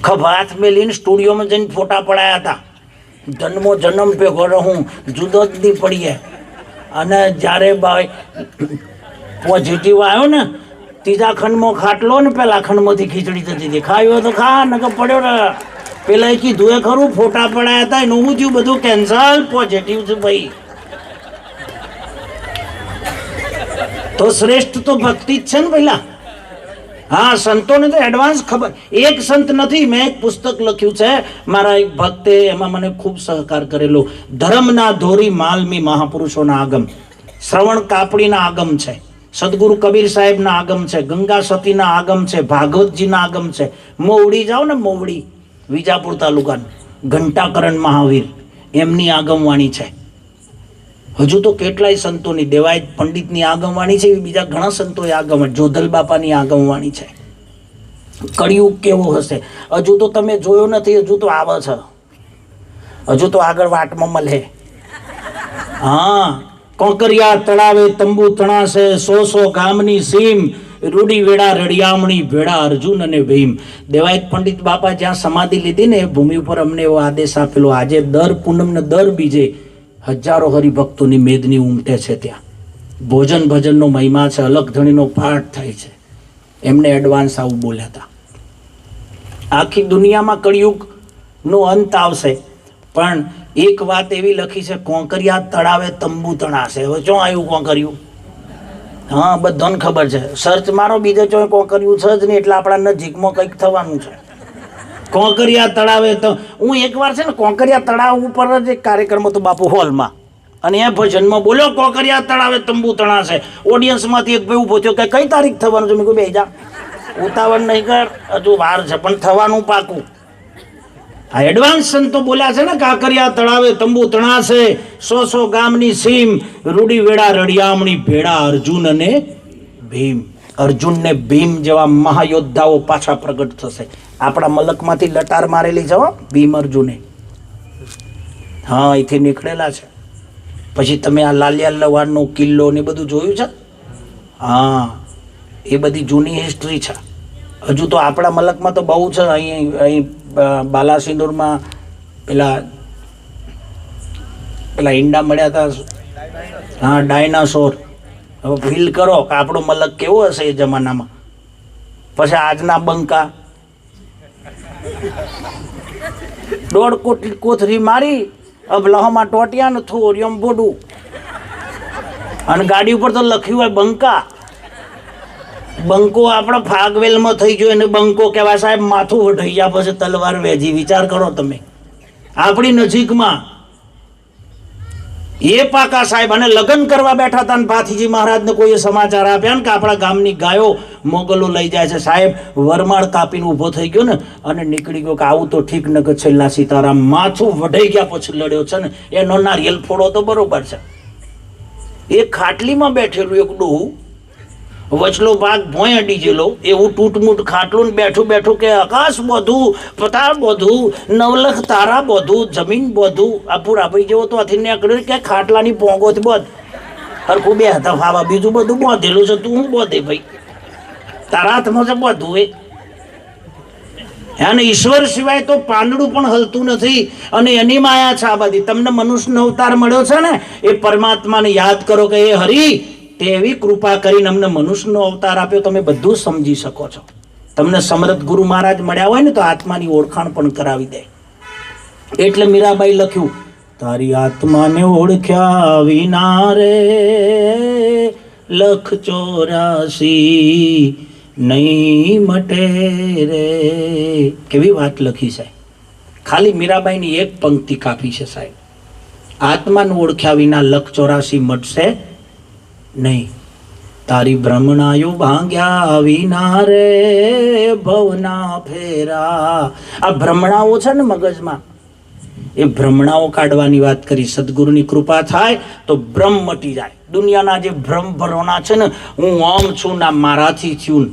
S3: ખભા હાથ મેલીને સ્ટુડિયોમાં જઈને ફોટા પડાયા હતા. જન્મો જન્મ ભેગો રહું, જુદો જ નહીં પડીએ. અને જ્યારે ભાઈ પોઝિટિવ આવ્યો ને 3જા ખંડમાં ખાટલો ને પેલા ખંડમાંથી ખીચડી થતી હતી. ખાયો તો ખા નકર પડ્યો ને. પેલા એ કીધું એ ખરું, ફોટા પડાયા હતા એનું હું થયું બધું કેન્સલ. પોઝિટિવ છે ભાઈ. તો શ્રેષ્ઠ તો ભક્તિ જ છે ને પહેલા. હા, સંતોને તો એડવાન્સ ખબર. એક સંત નથી, મેં એક પુસ્તક લખ્યું છે મારા એક ભક્તે, એમાં મને ખૂબ સહકાર કરેલો. ધર્મના ધોરી માલમી મહાપુરુષોના આગમ. શ્રવણ કાપડીના આગમ છે, સદગુરુ કબીર સાહેબના આગમ છે, ગંગા સતીના આગમ છે, ભાગવતજીના આગમ છે. મોવડી જાઓ ને, મોવડી વિજાપુર તાલુકાનું ઘંટાકરણ મહાવીર, એમની આગમવાણી છે. હજુ તો કેટલાય સંતોની, દેવાયત પંડિતની આગમવાણી છે, બીજા ઘણા સંતોએ આગમવાણી, જોધલ બાપાની આગમવાણી છે. કળિયુગ કેવો હશે હજુ તો તમે જોયો નથી. હજુ તો આવે છે, હજુ તો આગળ વાટમાં મળે. હા, કોકરિયા તળાવે તંબુ તણાશે, 100 ગામની સીમ, રૂડી વેડા રડિયામણી ભેડા અર્જુન અને ભીમ. દેવાયત પંડિત બાપા જ્યાં સમાધિ લીધી ને એ ભૂમિ ઉપર અમને એવો આદેશ આપેલો, આજે દર પૂનમ ને દર બીજે હજારો હરિભક્તોની મેદની ઉમટે છે. ત્યાં ભોજન ભજનનો મહિમા છે, અલગ ધણીનો પાઠ થાય છે. એમને એડવાન્સ આવું બોલ્યા હતા. આખી દુનિયામાં કળિયુગ નો અંત આવશે. પણ એક વાત એવી લખી છે, કોંકરિયા તળાવે તંબુ તણાશે. હવે શું આવ્યું કોંકરિયું? હા, બધાને ખબર છે. સર્ચ મારો, બીજે ચોય કોંકરિયું છે જ નહીં, એટલે આપણા નજીકમાં કંઈક થવાનું છે. કોંકરિયા તળાવે તો હું એકવાર છે ને કોંકરિયા તળાવ ઉપર જ એક કાર્યક્રમ હતો બાપુ હોલમાં, અને એ ભજનમાં બોલ્યો કોંકરિયા તળાવે તંબુ તણાશે. ઓડિયન્સમાંથી એક ભાઈ ઊભો થયો કે કઈ તારીખ થવાનું છે? મેં કહ્યું બે જા, ઉતાવળ નહીં કર, હજુ વાર છે, પણ થવાનું પાકું. આ એડવાન્સ સંતો બોલ્યા છે ને, કાંકરિયા તળાવે તંબુ તણાશે, 100 ગામની સીમ, રૂડી વેડા રડિયામણી ભેડા અર્જુન અને ભીમ. અર્જુન ને ભીમ જેવા મહાયોદ્ધાઓ પાછા પ્રગટ થશે. આપણા મલકમાંથી લટાર મારેલી છે ભીમ અર્જુને. હા, અહીંથી નીકળેલા છે. પછી તમે આ લાલિયા લવાડનો કિલ્લો ને બધું જોયું છે? હા, એ બધી જૂની હિસ્ટ્રી છે. હજુ તો આપણા મલકમાં તો બહુ છે. અહીં બાલાસિનોરમાં પેલા ઈંડા મળ્યા હતા. હા, ડાયનાસોર. હવે ફીલ કરો કે આપણો મલક કેવો હશે એ જમાનામાં. પછી આજના બંકા 1.5 કોથરી મારી અબલાહમાં ટોટિયા ને થોરિયમ બોડું, અને ગાડી ઉપર તો લખ્યું હોય બંકા. બંકો આપણા ફાગવેલમાં થઈ ગયો એને બંકો કહેવાય. સાહેબ, માથું વઢાઈ ગયા પછી તલવાર વેજી. વિચાર કરો તમે, આપણી નજીકમાં એ પાકા સાહેબ. અને લગ્ન કરવા બેઠા હતા, ને ભાથીજી મહારાજને કોઈએ સમાચાર આપ્યા ને કે આપણા ગામની ગાયો મોગલો લઈ જાય છે. સાહેબ, વરમાળ કાપીને ઊભો થઈ ગયો ને અને નીકળી ગયો કે આવું તો ઠીક ન કે છેલ્લા સીતારામ. માથું વઢાઈ ગયા પછી લડ્યો છે ને, એનો નારિયેલ ફોડો તો બરોબર છે. એ ખાટલીમાં બેઠેલું એક ડોહું, વચલો ભાગ ભોંય અડી ગયેલો, એવું તૂટમૂટ ખાટલું બેઠું બેઠું કે આકાશ બધું, પતાળ બધું, નવલખ તારા બધું, જમીન બધું. આ પુરાભાઈ જેવો તો આથી નીકળ્યો કે ખાટલાની પોંગોથી બધું હરખું બે હતા ફાવા, બીજું બધું બોધેલું છે. તું હું બોધે ભાઈ? તારા હાથમાં છે બધું. અને ઈશ્વર સિવાય તો પાંદડું પણ હલતું નથી, અને એની માયા છે આ બધી. તમને મનુષ્યનો અવતાર મળ્યો છે ને, એ પરમાત્માને યાદ કરો કે એ હરી તે એવી કૃપા કરીને અમને મનુષ્યનો અવતાર આપ્યો. તમે બધું સમજી શકો છો. તમને સમર્થ ગુરુ મહારાજ મળ્યા હોય ને તો આત્માની ઓળખાણ પણ કરાવી દે. એટલે મીરાબાઈ લખ્યું, તારી આત્માને ઓળખ્યા વિના રે 184 નહીં મટે રે. કેવી વાત લખી છે. ખાલી મીરાબાઈની એક પંક્તિ કાપી છે સાહેબ. આત્માને ઓળખ્યા વિના 184 મટશે નહીં. તારી ભ્રમણાયો ભાંગ્યા વિના રે ભવના ફેરા. આ ભ્રમણાઓ છે ને મગજમાં, એ ભ્રમણાઓ કાઢવાની વાત કરી. સદગુરુની કૃપા થાય તો ભ્રમ મટી જાય. દુનિયાના જે ભ્રમ ભરોના છે ને, હું આમ છું ના મારાથી થયું.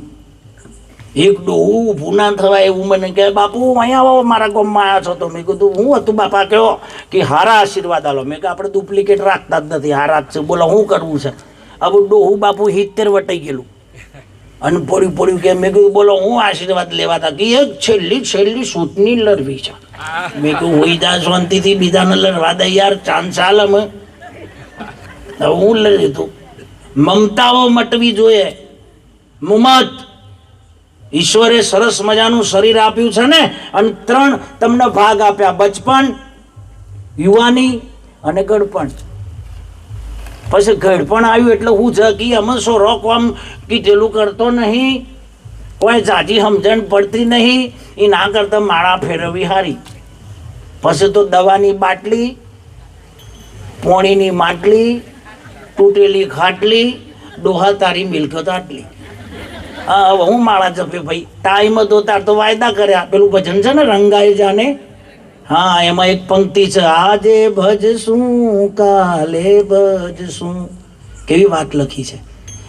S3: એક ડોહું ઊભું ના થવાય એવું મને કહે, બાપુ અહીંયા આવો, મારા ગામમાં આવ્યા છો તો. મેં કીધું હું હતું બાપા? કહો કે હારા આશીર્વાદ આલો. મેં કે આપણે ડુપ્લિકેટ રાખતા જ નથી, હારા જ છે. બોલો શું કરવું છે? હવે ડોહું બાપુ 70 વટાઈ ગયેલું અને પડ્યું કે મેં કીધું બોલો હું આશીર્વાદ લેવા હતા? કે એક છેલ્લી સૂતની લડવી છે. મેં કહ્યું હોઈ જા શાંતિથી, બીજાને લડવા દે યાર, ચાંદ ચાલ. અમે હું લડી લીધું. મમતાઓ મટવી જોઈએ. મુમત. ઈશ્વરે સરસ મજાનું શરીર આપ્યું છે ને, અને 3 તમને ભાગ આપ્યા: બચપન, યુવાની અને ગળપણ. પછી ગળપણ આવ્યું એટલે હું જકી અમે સો રોકવામ કીધેલું કરતો નહીં, કોઈ જાજી સમજણ પડતી નહીં. એ ના કરતા માળા ફેરવી હારી. પછી તો દવાની બાટલી, પોણીની માટલી, તૂટેલી ખાટલી, ડોહા તારી મિલકત આટલી. હા, હવે હું માળા જપે ભાઈ. ટાઈમ હતો તાર તો વાયદા કર્યા. પેલું ભજન છે ને, રંગાઈ જાને. હા, એમાં એક પંક્તિ છે, આજે ભજશું કાલે ભજશું. કેવી વાત લખી છે.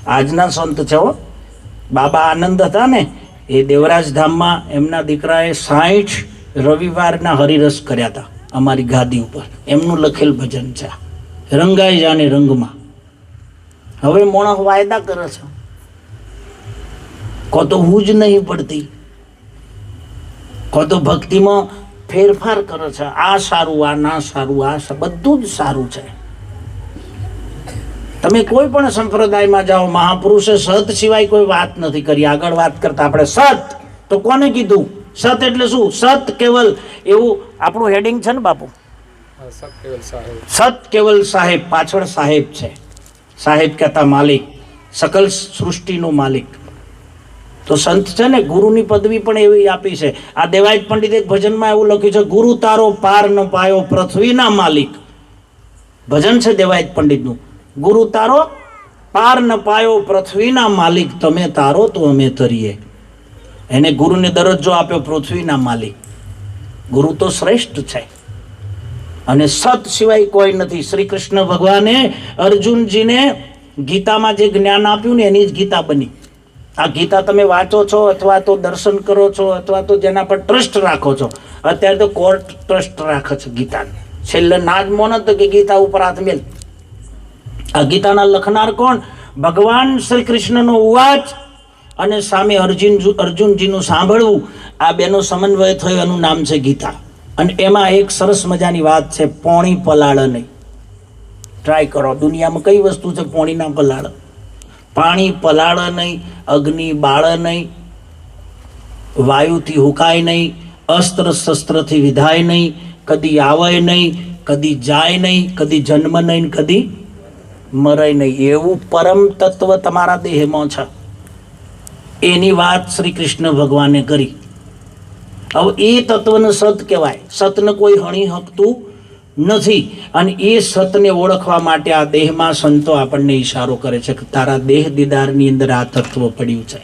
S3: આજના સંત છે હો. બાબા આનંદ હતા ને, એ દેવરાજ ધામમાં એમના દીકરાએ 60 રવિવારના હરિરસ કર્યા હતા અમારી ગાદી ઉપર. એમનું લખેલ ભજન છે, રંગાઈ જાને રંગમાં. હવે મોણસ વાયદા કરે છે, કો તો હું જ નહીં પડતી, કો તો ભક્તિમાં ફેરફાર કરે છે. આ સારું, આ ના સારું, આ બધું જ સારું છે. તમે કોઈ પણ સંપ્રદાયમાં જાઓ, મહાપુરુષે સત સિવાય કોઈ વાત નથી કરી. આગળ વાત કરતા આપણે સત તો કોને કીધું? સત એટલે શું? સત કેવલ એવું આપણું હેડિંગ છે ને બાપુ, સત કેવલ સાહેબ, પાછળ સાહેબ છે. સાહેબ કહેતા માલિક, સકલ સૃષ્ટિનો માલિક. તો સંત છે ને, ગુરુની પદવી પણ એવી આપી છે. આ દેવાયત પંડિત એક ભજનમાં એવું લખ્યું છે, ગુરુ તારો પાર ન પાયો પૃથ્વીના માલિક. ભજન છે દેવાયત પંડિતનું. ગુરુ તારો પાર ન પાયો પૃથ્વીના માલિક, તમે તારો તો અમે તરીએ. એને ગુરુને દરજ્જો આપ્યો પૃથ્વીના માલિક. ગુરુ તો શ્રેષ્ઠ છે અને સત સિવાય કોઈ નથી. શ્રી કૃષ્ણ ભગવાને અર્જુનજીને ગીતામાં જે જ્ઞાન આપ્યું ને એની જ ગીતા બની. આ ગીતા તમે વાંચો છો અથવા તો દર્શન કરો છો અથવા તો જેના પર ટ્રસ્ટ રાખો છો. અત્યારે તો કોર્ટ ટ્રસ્ટ રાખે છે ગીતાને. છેલ્લે ના જ મોન તો કે ગીતા ઉપર હાથ મેલ. આ ગીતાના લખનાર કોણ? ભગવાન શ્રી કૃષ્ણનો ઉવાચ અને સામે અર્જુનજીનું સાંભળવું, આ બેનો સમન્વય થયો, એનું નામ છે ગીતા. અને એમાં એક સરસ મજાની વાત છે, પોણી પલાળ નહીં. ટ્રાય કરો, દુનિયામાં કઈ વસ્તુ છે પોણી ના પલાળ? પાણી પલાળ નહીં, અગ્નિ બાળ નહીં, વાયુથી હુકાય નહીં, અસ્ત્ર શસ્ત્રથી વિધાય નહીં, કદી આવે નહીં, કદી જાય નહીં, કદી જન્મ નહીં, કદી મરે નહીં. એવું પરમ તત્વ તમારા દેહમાં છે. એની વાત શ્રી કૃષ્ણ ભગવાને કરી. હવે એ તત્વને સત કહેવાય. સતને કોઈ હણી શકતું નથી. અને એ સતને ઓળખવા માટે આ દેહમાં સંતો આપણને ઈશારો કરે છે કે તારા દેહ દીદારની અંદર આ તત્વ પડ્યું છે,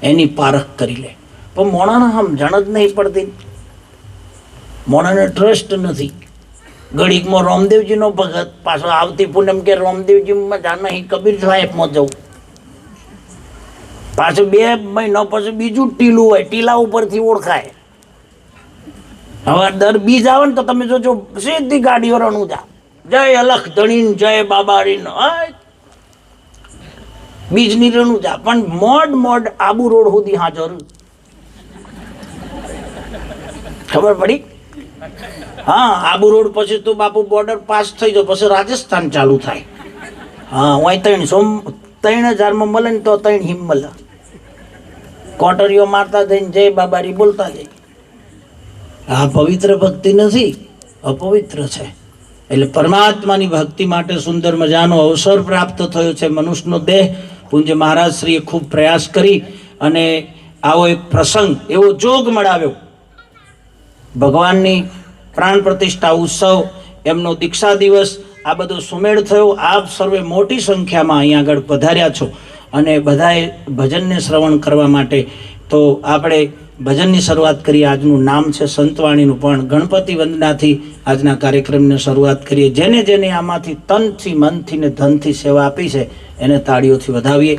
S3: એની પારખ કરી લે. પણ મોણાને સમજણ જ નહીં પડતી. મોણાને ટ્રસ્ટ નથી. ઘડીકમાં રામદેવજીનો ભગત, પાછો આવતી પૂનમ કે રામદેવજી મજા નહીં, કબીર સાહેબમાં જવું. પાછું 2 મહિના પછી બીજું ટીલું હોય, ટીલા ઉપરથી ઓળખાય. હવે દર બીજ આવે ને તો તમે જોજો સીધી ગાડીઓ રણુજા, જય અલખ ધણીન, જય બાબારીન, બીજની રણુજા. પણ મોડ આબુ રોડ સુધી હાજર. ખબર પડી? હા, આબુ રોડ પછી તો બાપુ બોર્ડર પાસ થઈ જાય, પછી રાજસ્થાન ચાલુ થાય. હા, હું 3000 મળે ને તો 3 હિમ મળે. કોટરીઓ મારતા જઈને જય બાબારી બોલતા જાય. આ પવિત્ર ભક્તિ નથી, અપવિત્ર છે. એટલે પરમાત્માની ભક્તિ માટે સુંદર મજાનો અવસર પ્રાપ્ત થયો છે. મનુષ્યનો દેહ પૂજ્ય મહારાજ શ્રીએ ખૂબ પ્રયાસ કરી અને આવો એક પ્રસંગ, એવો જોગ મળાવ્યો. ભગવાનની પ્રાણ પ્રતિષ્ઠા ઉત્સવ, એમનો દીક્ષા દિવસ, આ બધો સુમેળ થયો. આપ સર્વે મોટી સંખ્યામાં અહીંયા આગળ પધાર્યા છો અને બધાએ ભજનને શ્રવણ કરવા માટે. તો આપણે ભજનની શરૂઆત કરીએ. આજનું નામ છે સંતવાણીનું, પણ ગણપતિ વંદનાથી આજના કાર્યક્રમની શરૂઆત કરીએ. જેને જેને આમાંથી તનથી, મનથી ને ધનથી સેવા આપી છે એને તાળીઓથી વધાવીએ.